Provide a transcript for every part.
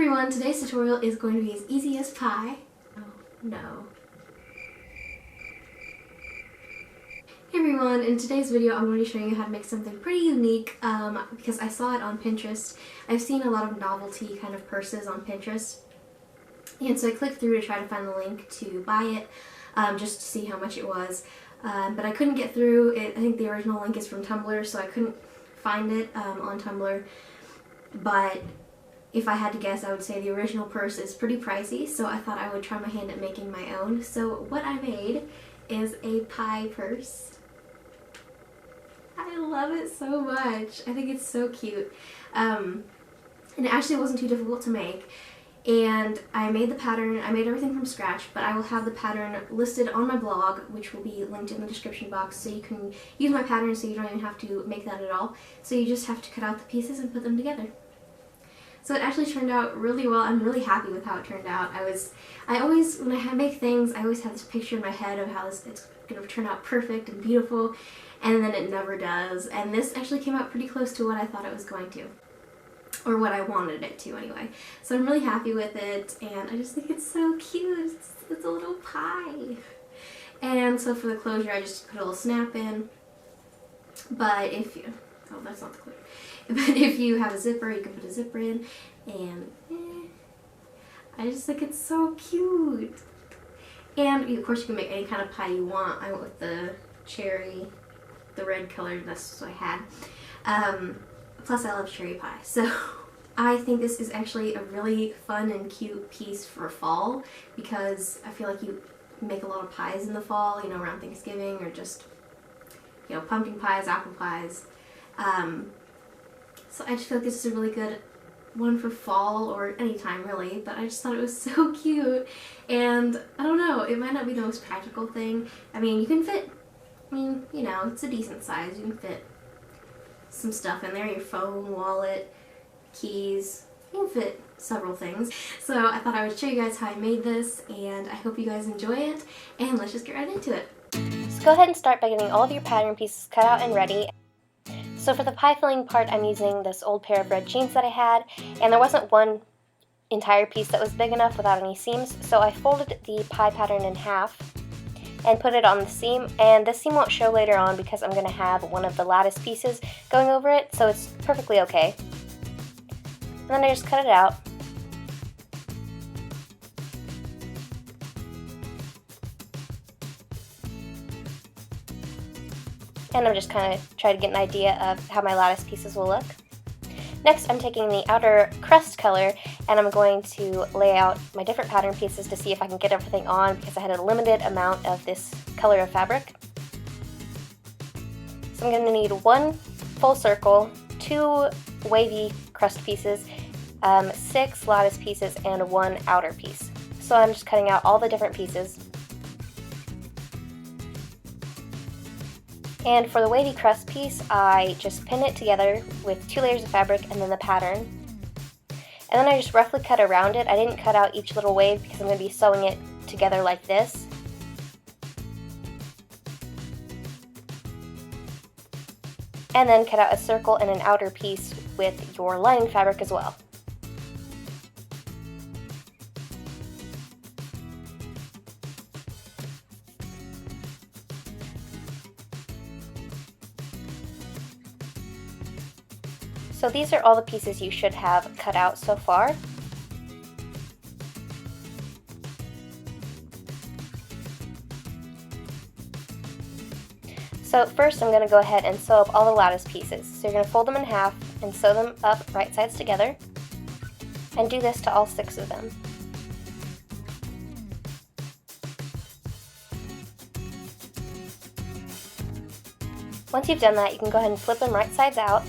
everyone, today's tutorial is going to be as easy as pie. Oh no. Hey everyone, in today's video I'm going to be showing you how to make something pretty unique because I saw it on Pinterest. I've seen a lot of novelty kind of purses on Pinterest, and so I clicked through to try to find the link to buy it just to see how much it was, but I couldn't get through it. I think the original link is from Tumblr, so I couldn't find it on Tumblr, but if I had to guess, I would say the original purse is pretty pricey, so I thought I would try my hand at making my own. So what I made is a pie purse. I love it so much. I think it's so cute. And it actually wasn't too difficult to make. And I made the pattern, I made everything from scratch, but I will have the pattern listed on my blog, which will be linked in the description box, so you can use my pattern so you don't even have to make that at all. So you just have to cut out the pieces and put them together. So it actually turned out really well. I'm really happy with how it turned out. I always, when I make things, I always have this picture in my head of how it's going to turn out perfect and beautiful, and then it never does. And this actually came out pretty close to what I thought it was going to, or what I wanted it to anyway. So I'm really happy with it, and I just think it's so cute. It's a little pie. And so for the closure, I just put a little snap in. But if you, oh, that's not the closure. But if you have a zipper, you can put a zipper in, and I just think it's so cute. And of course you can make any kind of pie you want. I went with the cherry, the red color, that's what I had. Plus I love cherry pie. So I think this is actually a really fun and cute piece for fall, because I feel like you make a lot of pies in the fall, you know, around Thanksgiving, or just, you know, pumpkin pies, apple pies. So I just feel like this is a really good one for fall, or any time really, but I just thought it was so cute. And I don't know, it might not be the most practical thing. I mean, you can fit, I mean, you know, it's a decent size. You can fit some stuff in there, your phone, wallet, keys. You can fit several things. So I thought I would show you guys how I made this, and I hope you guys enjoy it, and let's just get right into it. So go ahead and start by getting all of your pattern pieces cut out and ready. So for the pie filling part, I'm using this old pair of red jeans that I had, and there wasn't one entire piece that was big enough without any seams, so I folded the pie pattern in half and put it on the seam, and this seam won't show later on because I'm going to have one of the lattice pieces going over it, so it's perfectly okay. And then I just cut it out. And I'm just kind of trying to get an idea of how my lattice pieces will look. Next, I'm taking the outer crust color, and I'm going to lay out my different pattern pieces to see if I can get everything on, because I had a limited amount of this color of fabric. So I'm going to need one full circle, 2 wavy crust pieces, 6 lattice pieces, and 1 outer piece. So I'm just cutting out all the different pieces. And for the wavy crust piece, I just pin it together with 2 layers of fabric and then the pattern. And then I just roughly cut around it. I didn't cut out each little wave because I'm going to be sewing it together like this. And then cut out a circle and an outer piece with your lining fabric as well. So these are all the pieces you should have cut out so far. So first I'm going to go ahead and sew up all the lattice pieces. So you're going to fold them in half and sew them up right sides together, and do this to all 6 of them. Once you've done that, you can go ahead and flip them right sides out.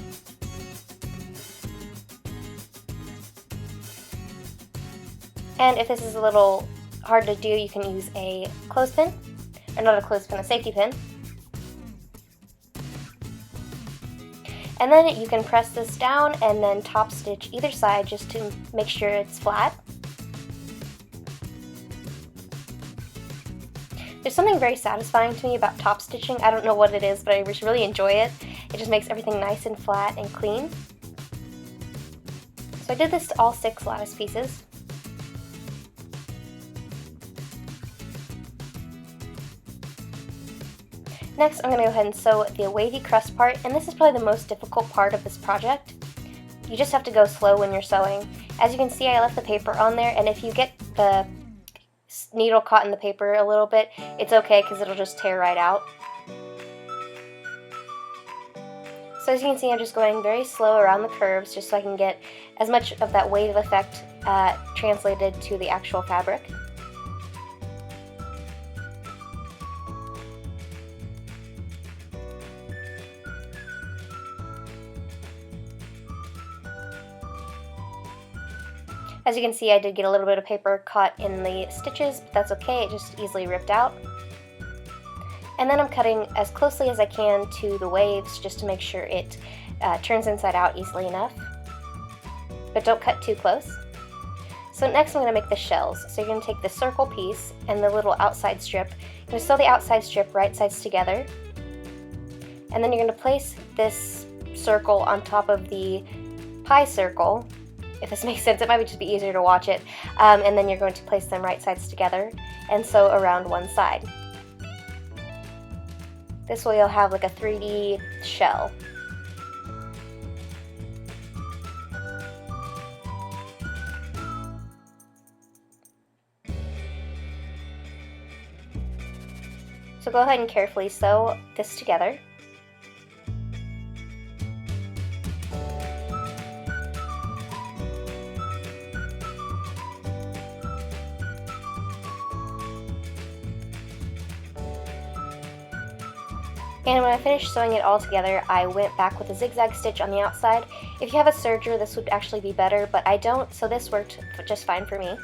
And if this is a little hard to do, you can use a clothespin, or not a clothespin, a safety pin. And then you can press this down and then top stitch either side just to make sure it's flat. There's something very satisfying to me about top stitching. I don't know what it is, but I just really enjoy it. It just makes everything nice and flat and clean. So So I did this to all 6 lattice pieces. Next, I'm going to go ahead and sew the wavy crust part, and this is probably the most difficult part of this project. You just have to go slow when you're sewing. As you can see, I left the paper on there, and if you get the needle caught in the paper a little bit, it's okay because it'll just tear right out. So as you can see, I'm just going very slow around the curves just so I can get as much of that wave effect translated to the actual fabric. As you can see, I did get a little bit of paper caught in the stitches, but that's okay, it just easily ripped out. And then I'm cutting as closely as I can to the waves just to make sure it turns inside out easily enough. But don't cut too close. So next I'm going to make the shells. So you're going to take the circle piece and the little outside strip. You're going to sew the outside strip right sides together. And then you're going to place this circle on top of the pie circle. If this makes sense, it might just be easier to watch it. And then you're going to place them right sides together and sew around one side. This way you'll have like a 3D shell. So go ahead and carefully sew this together. And when I finished sewing it all together, I went back with a zigzag stitch on the outside. If you have a serger, this would actually be better, but I don't, so this worked just fine for me.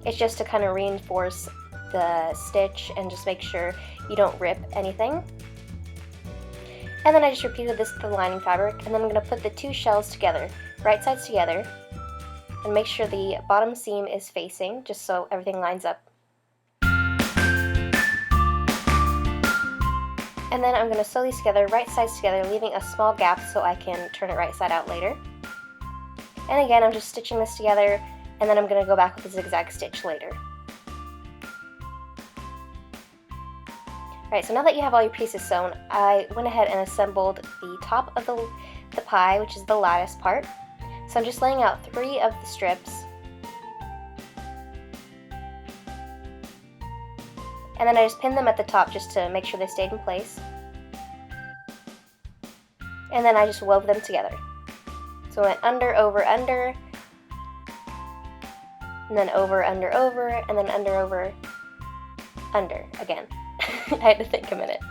It's just to kind of reinforce the stitch and just make sure you don't rip anything. And then I just repeated this with the lining fabric, and then I'm going to put the 2 shells together, right sides together, and make sure the bottom seam is facing, just so everything lines up. And then I'm going to sew these together, right sides together, leaving a small gap so I can turn it right side out later. And again, I'm just stitching this together, and then I'm going to go back with a zigzag stitch later. Alright, so now that you have all your pieces sewn, I went ahead and assembled the top of the pie, which is the lattice part. So I'm just laying out 3 of the strips. And then I just pinned them at the top just to make sure they stayed in place. And then I just wove them together. So I went under, over, under, and then over, and then under, over, under again. I had to think a minute.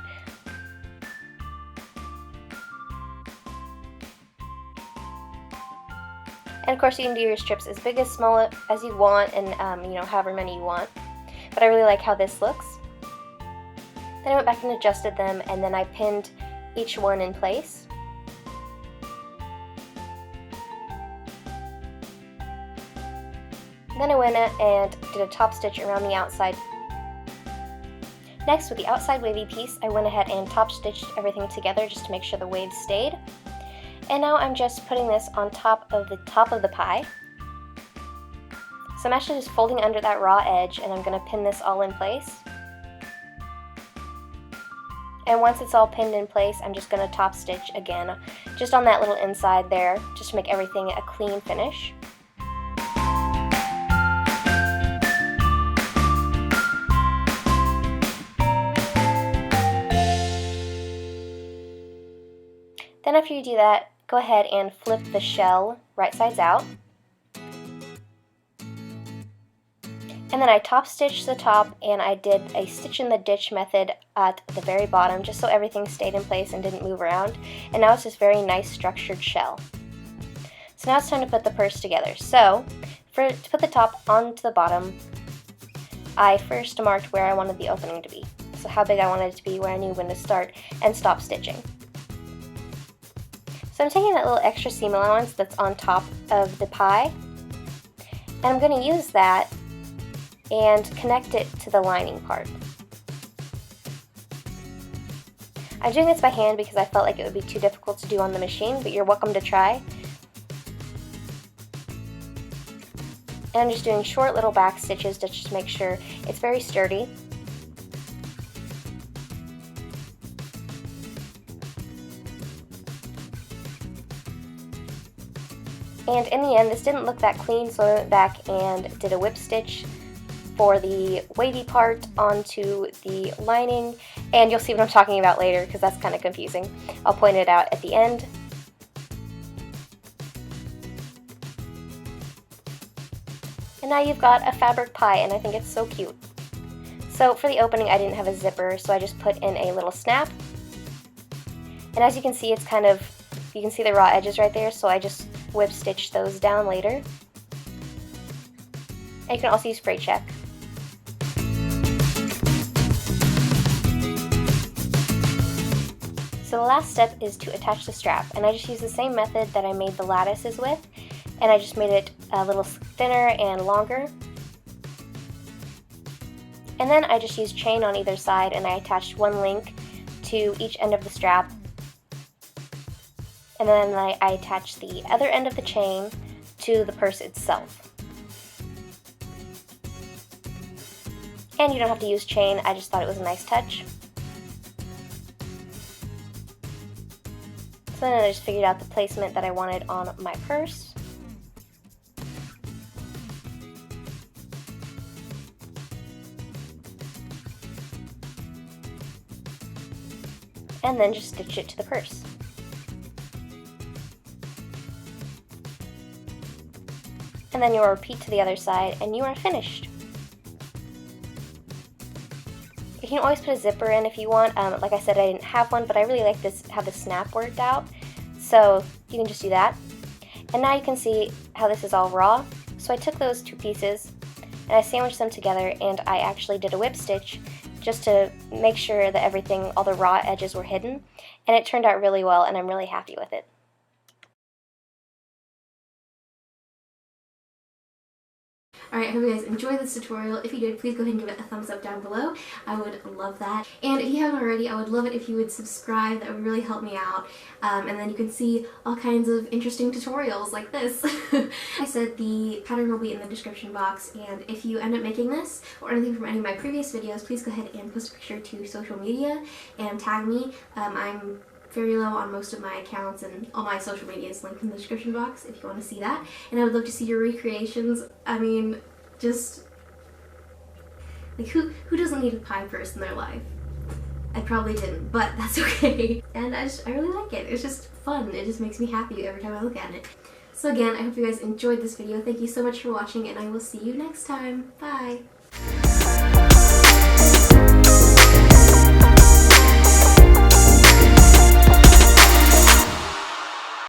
And of course you can do your strips as big as small as you want, and however many you want. But I really like how this looks. Then I went back and adjusted them, and then I pinned each one in place. Then I went and did a top stitch around the outside. Next, with the outside wavy piece, I went ahead and top stitched everything together just to make sure the waves stayed. And now I'm just putting this on top of the pie. So I'm actually just folding under that raw edge, and I'm going to pin this all in place. And once it's all pinned in place, I'm just going to top stitch again, just on that little inside there, just to make everything a clean finish. Then after you do that, go ahead and flip the shell right sides out. And then I top stitched the top, and I did a stitch in the ditch method at the very bottom just so everything stayed in place and didn't move around. And now it's this very nice structured shell. So now it's time to put the purse together. So to put the top onto the bottom, I first marked where I wanted the opening to be. So how big I wanted it to be, where I knew when to start and stop stitching. So I'm taking that little extra seam allowance that's on top of the pie, and I'm going to use that and connect it to the lining part. I'm doing this by hand because I felt like it would be too difficult to do on the machine, but you're welcome to try. And I'm just doing short little back stitches to just make sure it's very sturdy. And in the end, this didn't look that clean, so I went back and did a whip stitch for the wavy part onto the lining, and you'll see what I'm talking about later because that's kind of confusing. I'll point it out at the end. And now you've got a fabric pie, and I think it's so cute. So for the opening, I didn't have a zipper, so I just put in a little snap. And as you can see, it's kind of, you can see the raw edges right there, so I just whip stitch those down later. And you can also use spray check. So the last step is to attach the strap, and I just use the same method that I made the lattices with, and I just made it a little thinner and longer. And then I just used chain on either side, and I attached one link to each end of the strap. And then I attached the other end of the chain to the purse itself. And you don't have to use chain, I just thought it was a nice touch. So then I just figured out the placement that I wanted on my purse. And then just stitch it to the purse. And then you will repeat to the other side, and you are finished. You can always put a zipper in if you want. Like I said, I didn't have one, but I really like this, how the snap worked out. So you can just do that. And now you can see how this is all raw. So I took those two pieces and I sandwiched them together, and I actually did a whip stitch just to make sure that everything, all the raw edges were hidden. And it turned out really well, and I'm really happy with it. Alright, I hope you guys enjoyed this tutorial. If you did, please go ahead and give it a thumbs up down below. I would love that. And if you haven't already, I would love it if you would subscribe. That would really help me out. And then you can see all kinds of interesting tutorials like this. I said the pattern will be in the description box, and if you end up making this or anything from any of my previous videos, please go ahead and post a picture to social media and tag me. I'm very low on most of my accounts, and all my social media is linked in the description box if you want to see that. And I would love to see your recreations. I mean, just like who doesn't need a pie purse in their life? I probably didn't, but that's okay. And I really like it. It's just fun. It just makes me happy every time I look at it. So again, I hope you guys enjoyed this video. Thank you so much for watching, and I will see you next time. Bye!